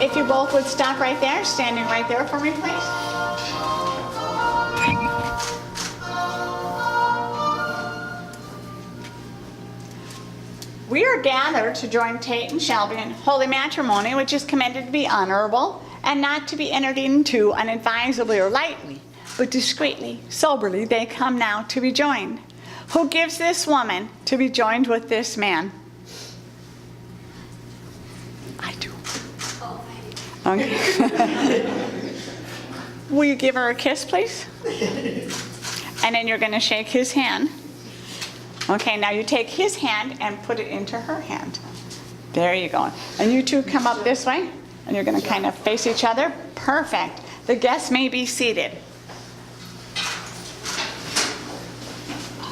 If you both would stop right there, standing right there for me, please. We are gathered to join Tate and Shelby in holy matrimony, which is commended to be honorable and not to be entered into unadvisedly or lightly, but discreetly, soberly, they come now to be joined. Who gives this woman to be joined with this man? I do. Okay. Will you give her a kiss, please? And then you're going to shake his hand. Okay, now you take his hand and put it into her hand. There you go. And you two come up this way, and you're going to kind of face each other. Perfect. The guests may be seated.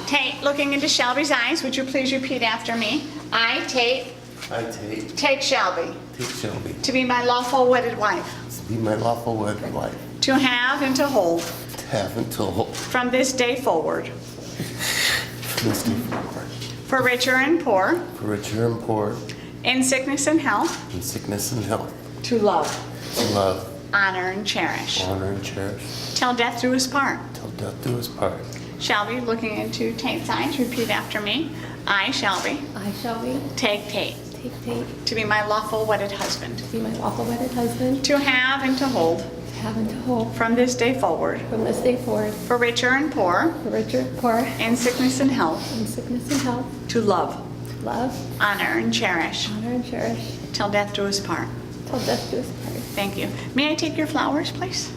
Tate, looking into Shelby's eyes, would you please repeat after me? I, Tate. I, Tate. Take Shelby. Take Shelby. To be my lawful wedded wife. To be my lawful wedded wife. To have and to hold. To have and to hold. From this day forward. From this day forward. For richer and poor. For richer and poor. In sickness and health. In sickness and health. To love. To love. Honor and cherish. Honor and cherish. Till death do us part. Till death do us part. Shelby, looking into Tate's eyes, repeat after me. I, Shelby. I, Shelby. Take Tate. Take Tate. To be my lawful wedded husband. To be my lawful wedded husband. To have and to hold. To have and to hold. From this day forward. From this day forward. For richer and poor. For richer, poor. In sickness and health. In sickness and health. To love. To love. Honor and cherish. Honor and cherish. Till death do us part. Till death do us part. Thank you. May I take your flowers, please?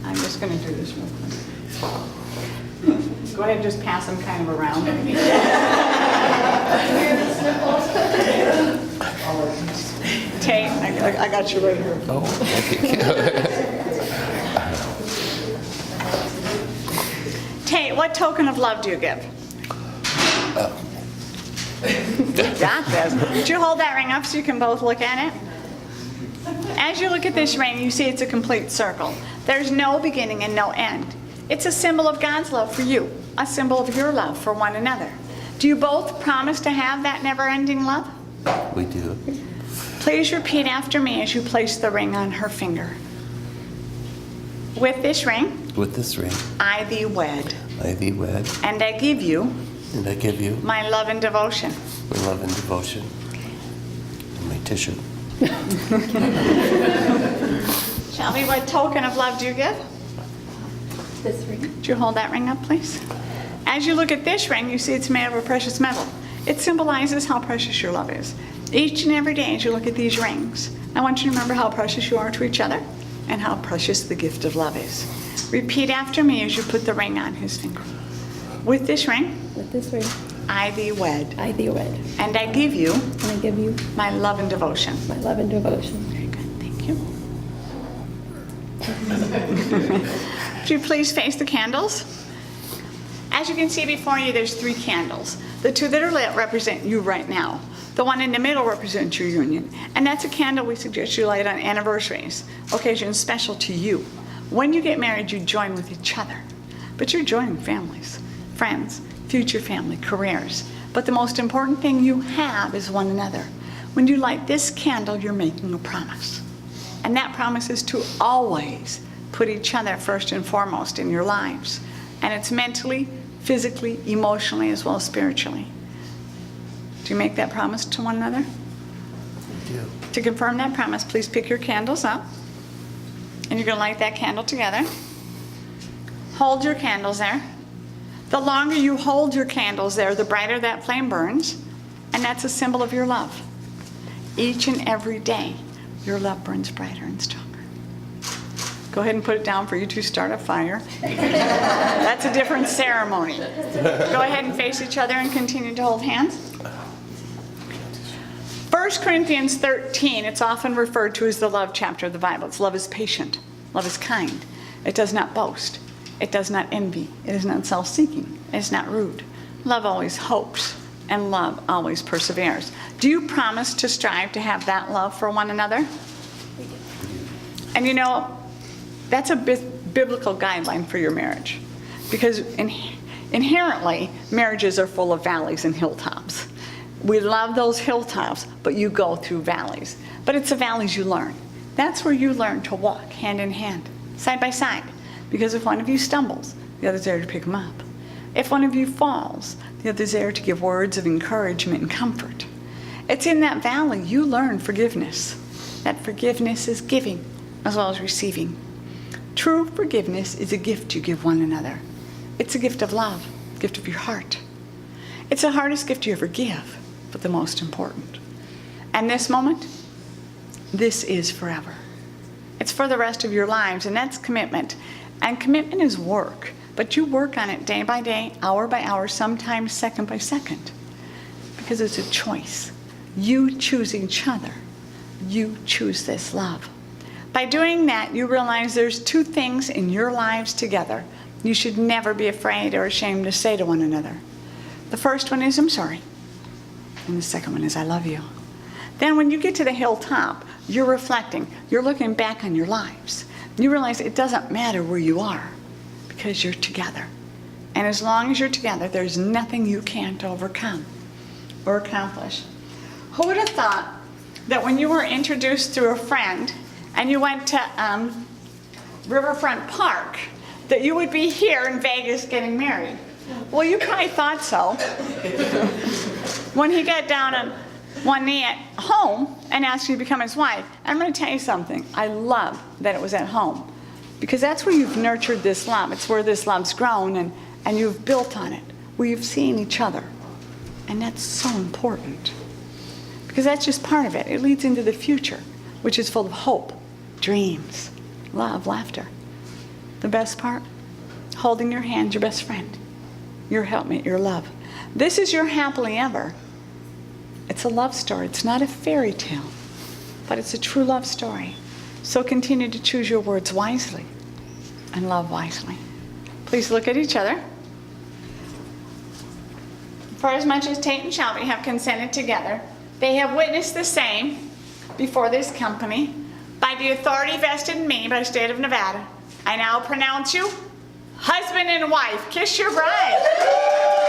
I'm just going to do this real quick. Go ahead and just pass them kind of around. Tate, I got you right here. Oh, okay. Tate, what token of love do you give? You got this. Would you hold that ring up so you can both look at it? As you look at this ring, you see it's a complete circle. There's no beginning and no end. It's a symbol of God's love for you, a symbol of your love for one another. Do you both promise to have that never-ending love? We do. Please repeat after me as you place the ring on her finger. With this ring, With this ring, I thee wed, I thee wed, and I give you and I give you my love and devotion. my love and devotion. And my tissue. Shelby, what token of love do you give? This ring. Would you hold that ring up, please? As you look at this ring, you see it's made of a precious metal. It symbolizes how precious your love is. Each and every day as you look at these rings, I want you to remember how precious you are to each other and how precious the gift of love is. Repeat after me as you put the ring on his finger. With this ring, With this ring. I thee wed, I thee wed. and I give you And I give you my love and devotion. my love and devotion. Very good, thank you. Would you please face the candles? As you can see before you, there's 3 candles. The 2 that are lit represent you right now. The one in the middle represents your union. And that's a candle we suggest you light on anniversaries, occasions special to you. When you get married, you join with each other. But you're joining families, friends, future family, careers. But the most important thing you have is one another. When you light this candle, you're making a promise. And that promise is to always put each other first and foremost in your lives. And it's mentally, physically, emotionally, as well as spiritually. Do you make that promise to one another? We do. To confirm that promise, please pick your candles up. And you're going to light that candle together. Hold your candles there. The longer you hold your candles there, the brighter that flame burns. And that's a symbol of your love. Each and every day, your love burns brighter and stronger. Go ahead and put it down for you to start a fire. That's a different ceremony. Go ahead and face each other and continue to hold hands. 1 Corinthians 13, it's often referred to as the love chapter of the Bible. It's love is patient. Love is kind. It does not boast. It does not envy. It is not self-seeking. It is not rude. Love always hopes, and love always perseveres. Do you promise to strive to have that love for one another? And you know, that's a biblical guideline for your marriage. Because Inherently, marriages are full of valleys and hilltops. We love those hilltops, but you go through valleys. But it's the valleys you learn. That's where you learn to walk hand in hand, side by side. Because if one of you stumbles, the other's there to pick them up. If one of you falls, the other's there to give words of encouragement and comfort. It's in that valley you learn forgiveness. That forgiveness is giving as well as receiving. True forgiveness is a gift you give one another. It's a gift of love, a gift of your heart. It's the hardest gift you ever give, but the most important. And this moment, this is forever. It's for the rest of your lives, and that's commitment. And commitment is work, but you work on it day by day, hour by hour, sometimes second by second, because it's a choice. You choose each other. You choose this love. By doing that, you realize there's two things in your lives together you should never be afraid or ashamed to say to one another. The first one is, I'm sorry. And the second one is, I love you. Then when you get to the hilltop, you're reflecting. You're looking back on your lives. You realize it doesn't matter where you are because you're together. And as long as you're together, there's nothing you can't overcome or accomplish. Who would have thought that when you were introduced through a friend and you went to Riverfront Park, that you would be here in Vegas getting married? Well, you probably thought so. When he got down on one knee at home and asked you to become his wife. I'm going to tell you something. I love that it was at home, because that's where you've nurtured this love. It's where this love's grown, and you've built on it, where you've seen each other. And that's so important, because that's just part of it. It leads into the future, which is full of hope, dreams, love, laughter. The best part? Holding your hand, your best friend, your helpmate, your love. This is your happily ever. It's a love story. It's not a fairy tale, but it's a true love story. So continue to choose your words wisely and love wisely. Please look at each other. For as much as Tate and Shelby have consented together, they have witnessed the same before this company. By the authority vested in me by the state of Nevada, I now pronounce you husband and wife. Kiss your bride.